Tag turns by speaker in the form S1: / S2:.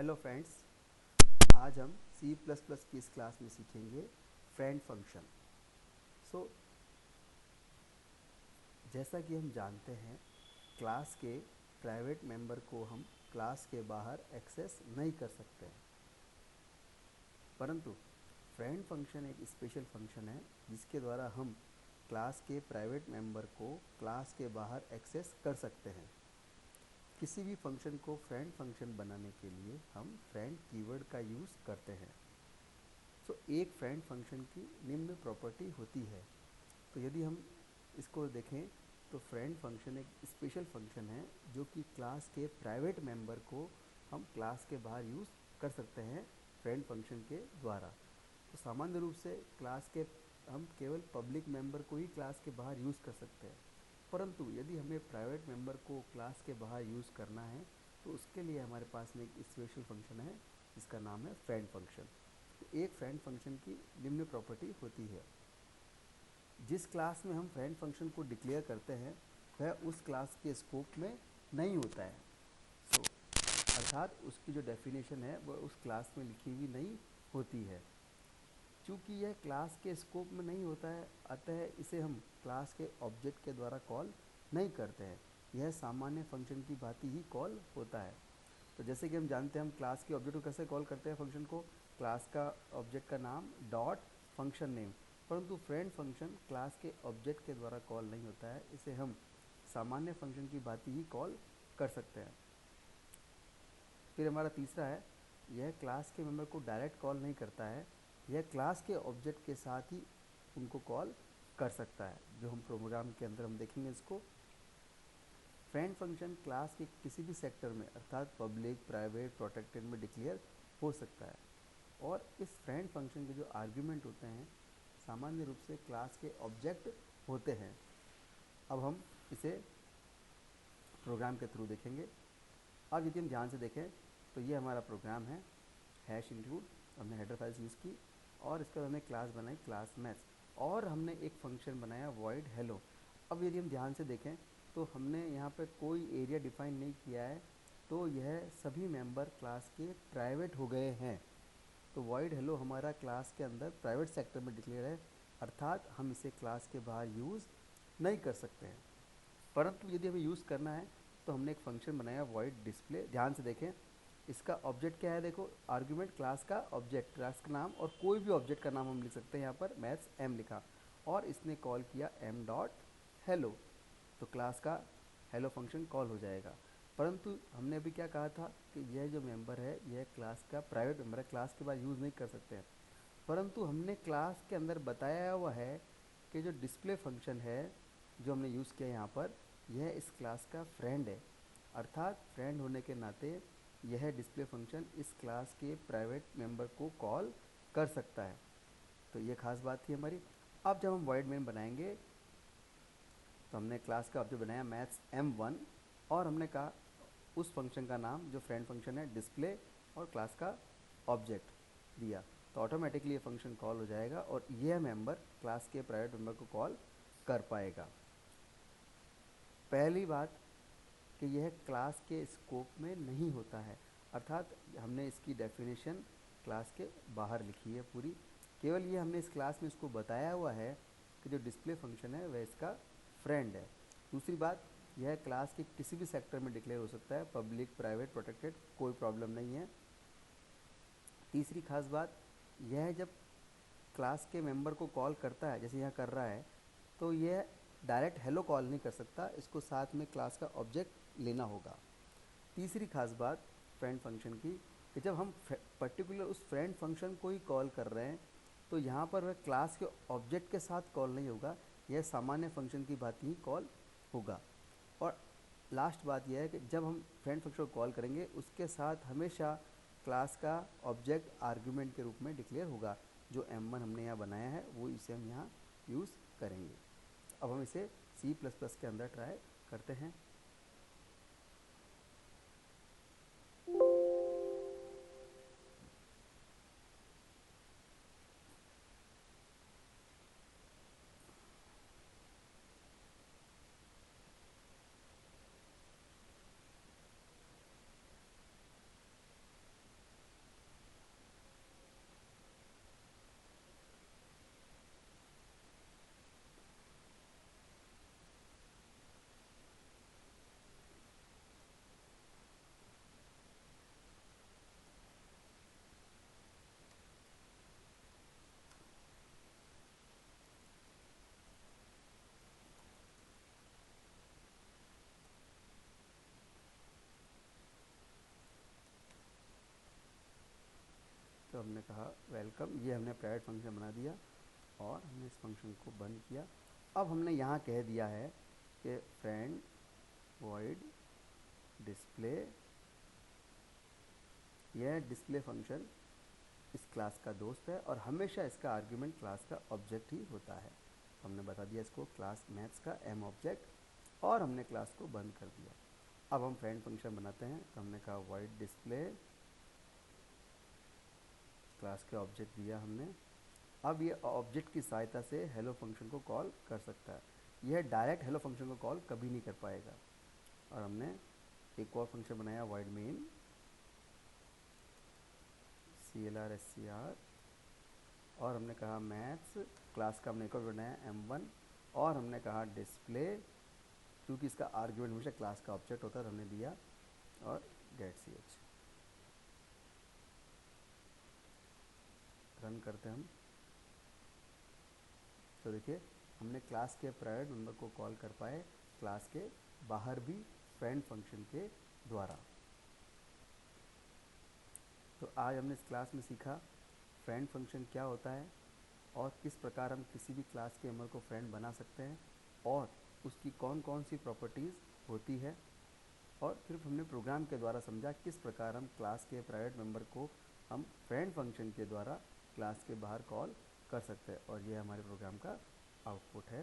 S1: Hello friends, आज हम C++ की इस क्लास में सीखेंगे फ्रेंड फंक्शन। सो जैसा कि हम जानते हैं, क्लास के प्राइवेट मेंबर को हम क्लास के बाहर एक्सेस नहीं कर सकते हैं, परंतु फ्रेंड फंक्शन एक स्पेशल फंक्शन है जिसके द्वारा हम क्लास के प्राइवेट मेंबर को क्लास के बाहर एक्सेस कर सकते हैं। किसी भी फंक्शन को फ्रेंड फंक्शन बनाने के लिए हम फ्रेंड कीवर्ड का यूज़ करते हैं। एक फ्रेंड फंक्शन की निम्न प्रॉपर्टी होती है। तो यदि हम इसको देखें तो फ्रेंड फंक्शन एक स्पेशल फंक्शन है जो कि क्लास के प्राइवेट मेंबर को हम क्लास के बाहर यूज़ कर सकते हैं फ्रेंड फंक्शन के द्वारा। तो सामान्य रूप से क्लास के हम केवल पब्लिक मेंबर को ही क्लास के बाहर यूज़ कर सकते हैं, परंतु यदि हमें प्राइवेट मेंबर को क्लास के बाहर यूज़ करना है तो उसके लिए हमारे पास में एक स्पेशल फंक्शन है जिसका नाम है फ्रेंड फंक्शन। एक फ्रेंड फंक्शन की निम्न प्रॉपर्टी होती है। जिस क्लास में हम फ्रेंड फंक्शन को डिक्लेयर करते हैं वह उस क्लास के स्कोप में नहीं होता है। अर्थात उसकी जो डेफिनेशन है वह उस क्लास में लिखी हुई नहीं होती है। चूँकि यह क्लास के स्कोप में नहीं होता है, अतः इसे हम क्लास के ऑब्जेक्ट के द्वारा कॉल नहीं करते हैं। यह सामान्य फंक्शन की भांति ही कॉल होता है। तो जैसे कि हम जानते हैं, हम क्लास के ऑब्जेक्ट को कैसे कॉल करते हैं फंक्शन को, क्लास का ऑब्जेक्ट का नाम डॉट फंक्शन नेम, परंतु फ्रेंड फंक्शन क्लास के ऑब्जेक्ट के द्वारा कॉल नहीं होता है, इसे हम सामान्य फंक्शन की भांति ही कॉल कर सकते हैं। फिर हमारा तीसरा है, यह क्लास के मेंबर को डायरेक्ट कॉल नहीं करता है, यह क्लास के ऑब्जेक्ट के साथ ही उनको कॉल कर सकता है, जो हम प्रोग्राम के अंदर हम देखेंगे इसको। फ्रेंड फंक्शन क्लास के किसी भी सेक्टर में अर्थात पब्लिक, प्राइवेट, प्रोटेक्टेड में डिक्लेयर हो सकता है, और इस फ्रेंड फंक्शन के जो आर्ग्यूमेंट होते हैं सामान्य रूप से क्लास के ऑब्जेक्ट होते हैं। अब हम इसे प्रोग्राम के थ्रू देखेंगे। अब यदि हम ध्यान से देखें तो ये हमारा प्रोग्राम है, हैश इंक्लूड, हमने हेडर फाइल्स यूज़ की और इसके बाद हमने क्लास बनाई क्लास मैथ्स, और हमने एक फंक्शन बनाया वॉइड हेलो। अब यदि हम ध्यान से देखें तो हमने यहाँ पर कोई एरिया डिफाइन नहीं किया है, तो यह सभी मेंबर क्लास के प्राइवेट हो गए हैं। तो वॉइड हेलो हमारा क्लास के अंदर प्राइवेट सेक्टर में डिक्लेयर है, अर्थात हम इसे क्लास के बाहर यूज़ नहीं कर सकते हैं। परंतु यदि हमें यूज़ करना है तो हमने एक फंक्शन बनाया वॉइड डिस्प्ले। ध्यान से देखें, इसका ऑब्जेक्ट क्या है, देखो आर्गुमेंट क्लास का ऑब्जेक्ट, क्लास का नाम, और कोई भी ऑब्जेक्ट का नाम हम लिख सकते हैं। यहाँ पर मैथ्स एम लिखा और इसने कॉल किया एम डॉट हेलो, तो क्लास का हेलो फंक्शन कॉल हो जाएगा। परंतु हमने अभी क्या कहा था कि यह जो मेंबर है यह क्लास का प्राइवेट मेंबर है, क्लास के बाद यूज़ नहीं कर सकते हैं। परंतु हमने क्लास के अंदर बताया हुआ है कि जो डिस्प्ले फंक्शन है जो हमने यूज़ किया यहाँ पर, यह इस क्लास का फ्रेंड है, अर्थात फ्रेंड होने के नाते यह डिस्प्ले फंक्शन इस क्लास के प्राइवेट मेंबर को कॉल कर सकता है। तो ये खास बात थी हमारी। अब जब हम वॉइड मेन बनाएंगे तो हमने क्लास का ऑब्जेक्ट बनाया मैथ्स M1, और हमने कहा उस फंक्शन का नाम जो फ्रेंड फंक्शन है डिस्प्ले, और क्लास का ऑब्जेक्ट दिया, तो ऑटोमेटिकली ये फंक्शन कॉल हो जाएगा और यह मेंबर क्लास के प्राइवेट मेंबर को कॉल कर पाएगा। पहली बात कि यह क्लास के स्कोप में नहीं होता है, अर्थात हमने इसकी डेफिनेशन क्लास के बाहर लिखी है पूरी, केवल ये हमने इस क्लास में इसको बताया हुआ है कि जो डिस्प्ले फंक्शन है वह इसका फ्रेंड है। दूसरी बात, यह क्लास के किसी भी सेक्टर में डिक्लेयर हो सकता है, पब्लिक, प्राइवेट, प्रोटेक्टेड, कोई प्रॉब्लम नहीं है। तीसरी खास बात, यह जब क्लास के मेंबर को कॉल करता है जैसे यहाँ कर रहा है, तो यह डायरेक्ट हेलो कॉल नहीं कर सकता, इसको साथ में क्लास का ऑब्जेक्ट लेना होगा। तीसरी खास बात फ्रेंड फंक्शन की, कि जब हम पर्टिकुलर उस फ्रेंड फंक्शन को ही कॉल कर रहे हैं तो यहाँ पर वह क्लास के ऑब्जेक्ट के साथ कॉल नहीं होगा, यह सामान्य फंक्शन की भांति ही कॉल होगा। और लास्ट बात यह है कि जब हम फ्रेंड फंक्शन को कॉल करेंगे उसके साथ हमेशा क्लास का ऑब्जेक्ट आर्गुमेंट के रूप में डिक्लेयर होगा। जो M1 हमने यहाँ बनाया है वो इसे हम यहाँ यूज़ करेंगे। अब हम इसे C++ के अंदर ट्राई करते हैं। तो हमने कहा वेलकम, ये हमने प्राइवेट फंक्शन बना दिया और हमने इस फंक्शन को बंद किया। अब हमने यहाँ कह दिया है कि फ्रेंड वॉइड डिस्प्ले, यह डिस्प्ले फंक्शन इस क्लास का दोस्त है और हमेशा इसका आर्ग्यूमेंट क्लास का ऑब्जेक्ट ही होता है। तो हमने बता दिया इसको क्लास मैथ्स का एम ऑब्जेक्ट और हमने क्लास को बंद कर दिया। अब हम फ्रेंड फंक्शन बनाते हैं। तो हमने कहा वॉइड डिस्प्ले, क्लास के ऑब्जेक्ट दिया हमने। अब ये ऑब्जेक्ट की सहायता से हेलो फंक्शन को कॉल कर सकता है। यह डायरेक्ट हेलो फंक्शन को कॉल कभी नहीं कर पाएगा। और हमने एक और फंक्शन बनाया वाइड मेन, CLR SCR, और हमने कहा मैथ्स, क्लास का हमने एक और बनाया M1, और हमने कहा डिस्प्ले, क्योंकि इसका आर्ग्यूमेंट हमेशा क्लास का ऑब्जेक्ट होता है तो हमने दिया, और गेट ch। रन करते हैं हम। तो देखिए हमने क्लास के प्राइवेट मेंबर को कॉल कर पाए क्लास के बाहर भी फ्रेंड फंक्शन के द्वारा। तो आज हमने इस क्लास में सीखा फ्रेंड फंक्शन क्या होता है और किस प्रकार हम किसी भी क्लास के मेंबर को फ्रेंड बना सकते हैं और उसकी कौन कौन सी प्रॉपर्टीज़ होती है। और फिर हमने प्रोग्राम के द्वारा समझा किस प्रकार हम क्लास के प्राइवेट मेंबर को हम फ्रेंड फंक्शन के द्वारा क्लास के बाहर कॉल कर सकते हैं। और ये हमारे प्रोग्राम का आउटपुट है।